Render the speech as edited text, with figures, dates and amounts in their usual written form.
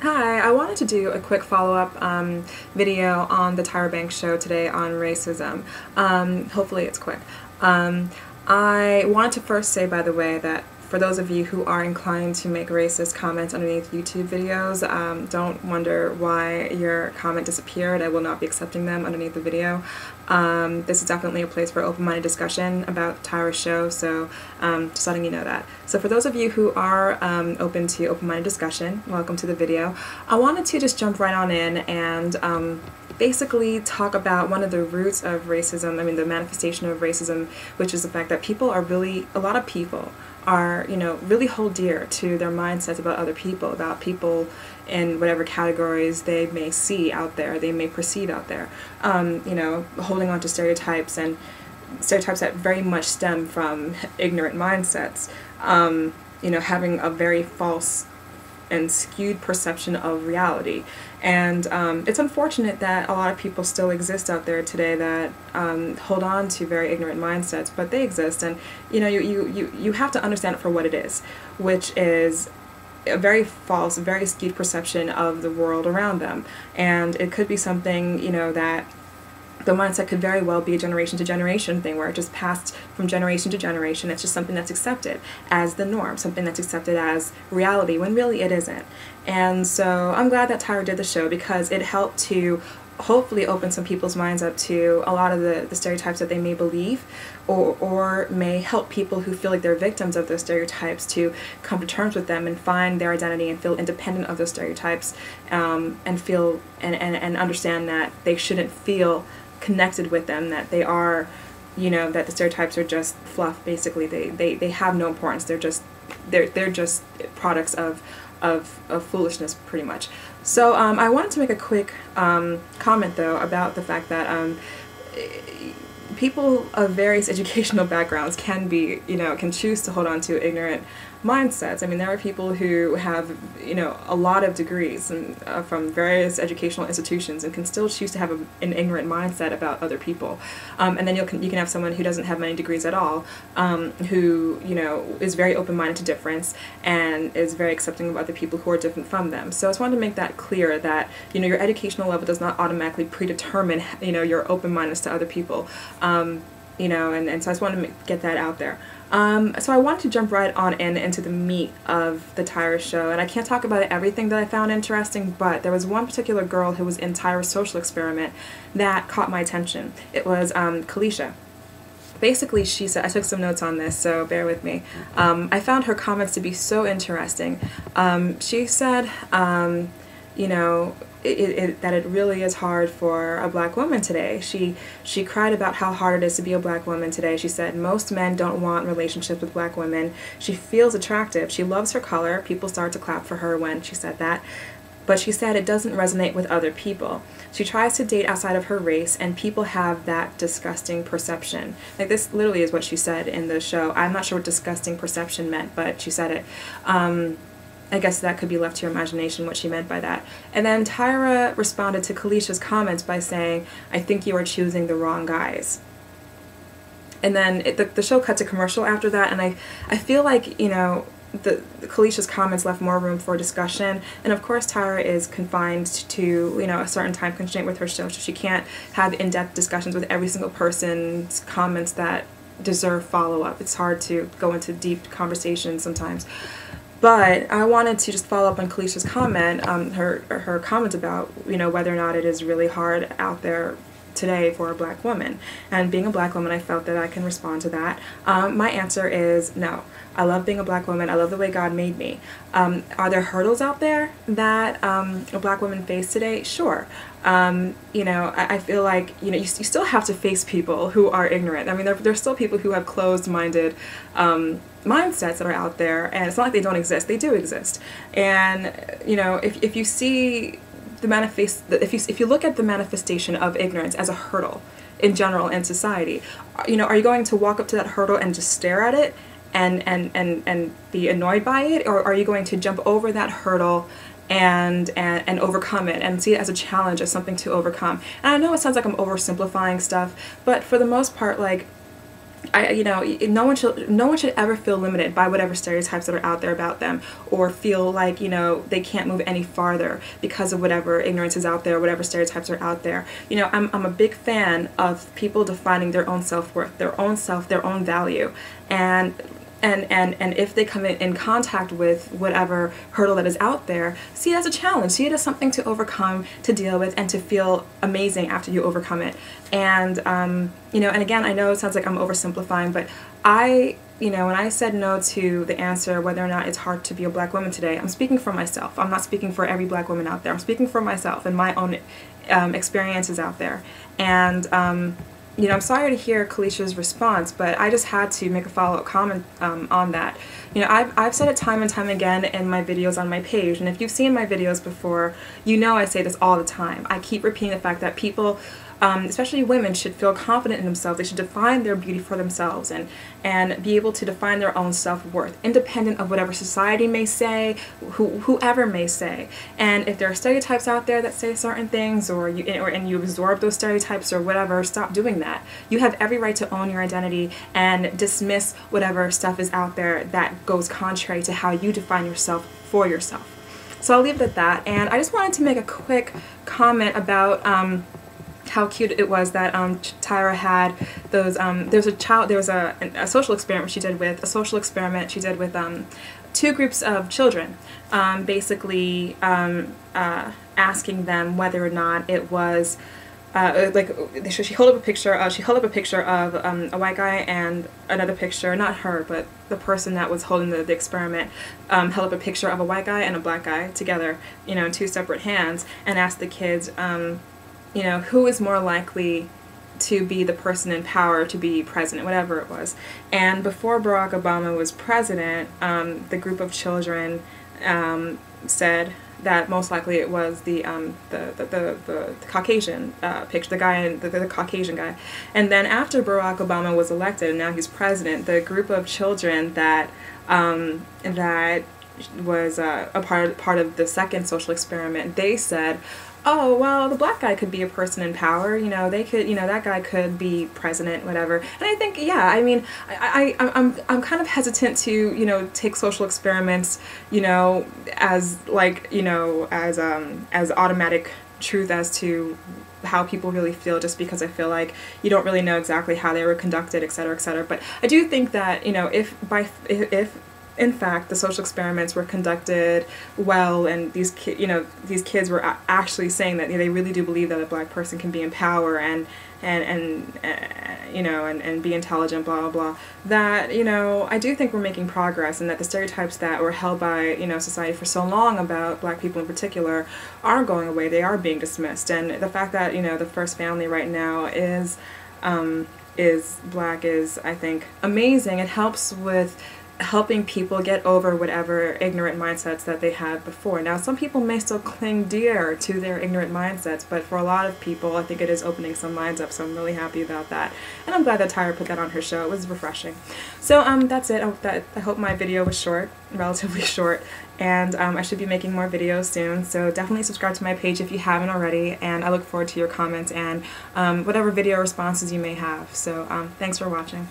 Hi, I wanted to do a quick follow-up video on the Tyra Banks Show today on racism. Hopefully it's quick. I wanted to first say, by the way, that for those of you who are inclined to make racist comments underneath YouTube videos, don't wonder why your comment disappeared. I will not be accepting them underneath the video. This is definitely a place for open-minded discussion about Tyra's show, so just letting you know that. So for those of you who are open to open-minded discussion, welcome to the video. I wanted to just jump right on in and basically talk about one of the roots of racism, the manifestation of racism, which is the fact that a lot of people are, really hold dear to their mindsets about other people, about people in whatever categories they may see out there, they may perceive out there, holding on to stereotypes and stereotypes that very much stem from ignorant mindsets, having a very false and skewed perception of reality. And it's unfortunate that a lot of people still exist out there today that hold on to very ignorant mindsets, but they exist, and you have to understand it for what it is, which is a very false, very skewed perception of the world around them. And it could be something, that the mindset could very well be a generation to generation thing where it just passed from generation to generation. It's just something that's accepted as the norm, something that's accepted as reality, when really it isn't. And so I'm glad that Tyra did the show, because it helped to hopefully open some people's minds up to a lot of the stereotypes that they may believe, or may help people who feel like they're victims of those stereotypes to come to terms with them and find their identity and feel independent of those stereotypes, and feel and understand that they shouldn't feel connected with them, that they are, that the stereotypes are just fluff. Basically, they have no importance. They're just products of foolishness, pretty much. So I wanted to make a quick comment though about the fact that people of various educational backgrounds can choose to hold on to ignorant mindsets. There are people who have, a lot of degrees and, from various educational institutions, and can still choose to have an ignorant mindset about other people. And then you can have someone who doesn't have many degrees at all, who, is very open-minded to difference and is very accepting of other people who are different from them. So I just wanted to make that clear, that, your educational level does not automatically predetermine, your open-mindedness to other people. And so I just wanted to get that out there. So I wanted to jump right on into the meat of the Tyra show, and I can't talk about everything that I found interesting, but there was one particular girl who was in Tyra's social experiment that caught my attention. It was Kalisha. Basically, she said, I took some notes on this, so bear with me. I found her comments to be so interesting. She said, that it really is hard for a black woman today. She cried about how hard it is to be a black woman today. She said most men don't want relationships with black women. She feels attractive. She loves her color. People start to clap for her when she said that. But she said it doesn't resonate with other people. She tries to date outside of her race, and people have that disgusting perception. Like, this literally is what she said in the show. I'm not sure what disgusting perception meant, but she said it. I guess that could be left to your imagination what she meant by that. And then Tyra responded to Kalisha's comments by saying, I think you are choosing the wrong guys. And then the show cut to commercial after that, and I feel like, the Kalisha's comments left more room for discussion. And of course Tyra is confined to, a certain time constraint with her show, so she can't have in-depth discussions with every single person's comments that deserve follow-up. It's hard to go into deep conversations sometimes. But I wanted to just follow up on Kalisha's comment, her comment about, whether or not it is really hard out there today for a black woman. And being a black woman, I felt that I can respond to that. My answer is no. I love being a black woman. I love the way God made me. Are there hurdles out there that a black woman face today? Sure. I feel like, you still have to face people who are ignorant. There's still people who have closed-minded mindsets that are out there, and it's not like they don't exist. They do exist. And, if you see if you look at the manifestation of ignorance as a hurdle in general in society, are you going to walk up to that hurdle and just stare at it and be annoyed by it, or are you going to jump over that hurdle and overcome it and see it as a challenge, as something to overcome? And I know it sounds like I'm oversimplifying stuff, but for the most part, like, no one should ever feel limited by whatever stereotypes that are out there about them, or feel like, they can't move any farther because of whatever ignorance is out there, whatever stereotypes are out there. I'm a big fan of people defining their own self-worth, their own self, their own value, and if they come in contact with whatever hurdle that is out there, see it as a challenge, see it as something to overcome, to deal with, and to feel amazing after you overcome it. And and again, I know it sounds like I'm oversimplifying, but when I said no to the answer whether or not it's hard to be a black woman today, I'm speaking for myself. I'm not speaking for every black woman out there. I'm speaking for myself and my own experiences out there. And I'm sorry to hear Kalisha's response, but I just had to make a follow-up comment on that. I've said it time and time again in my videos on my page, and if you've seen my videos before, I say this all the time. I keep repeating the fact that people, especially women, should feel confident in themselves. They should define their beauty for themselves and be able to define their own self-worth, independent of whatever society may say, whoever may say. And if there are stereotypes out there that say certain things, and you absorb those stereotypes or whatever, stop doing that. You have every right to own your identity and dismiss whatever stuff is out there that goes contrary to how you define yourself for yourself. So I'll leave it at that. And I just wanted to make a quick comment about how cute it was that Tyra had those. There was a social experiment she did with two groups of children, basically asking them whether or not it was she held up a picture of a white guy, and another picture, not her, but the person that was holding the experiment, held up a picture of a white guy and a black guy together, in two separate hands, and asked the kids, who is more likely to be the person in power, to be president, whatever it was. And before Barack Obama was president, the group of children said that most likely it was the Caucasian picture, the guy, the Caucasian guy. And then after Barack Obama was elected and now he's president, the group of children that was a part of the second social experiment, they said, oh, well, the black guy could be a person in power, they could, that guy could be president, whatever. And I think, yeah, I mean, I'm kind of hesitant to, take social experiments, as like, as automatic truth as to how people really feel, just because I feel like you don't really know exactly how they were conducted, et cetera, et cetera. But I do think that, if in fact the social experiments were conducted well, and these kids were actually saying that they really do believe that a black person can be in power and be intelligent, blah blah blah, that I do think we're making progress, and that the stereotypes that were held by society for so long about black people in particular are going away. They are being dismissed, and the fact that the first family right now is black is, I think, amazing. It helps with helping people get over whatever ignorant mindsets that they had before. Now, some people may still cling dear to their ignorant mindsets, but for a lot of people, I think it is opening some minds up, so I'm really happy about that. And I'm glad that Tyra put that on her show. It was refreshing. So that's it. I hope my video was short, relatively short, and I should be making more videos soon, so definitely subscribe to my page if you haven't already, and I look forward to your comments and whatever video responses you may have. So thanks for watching.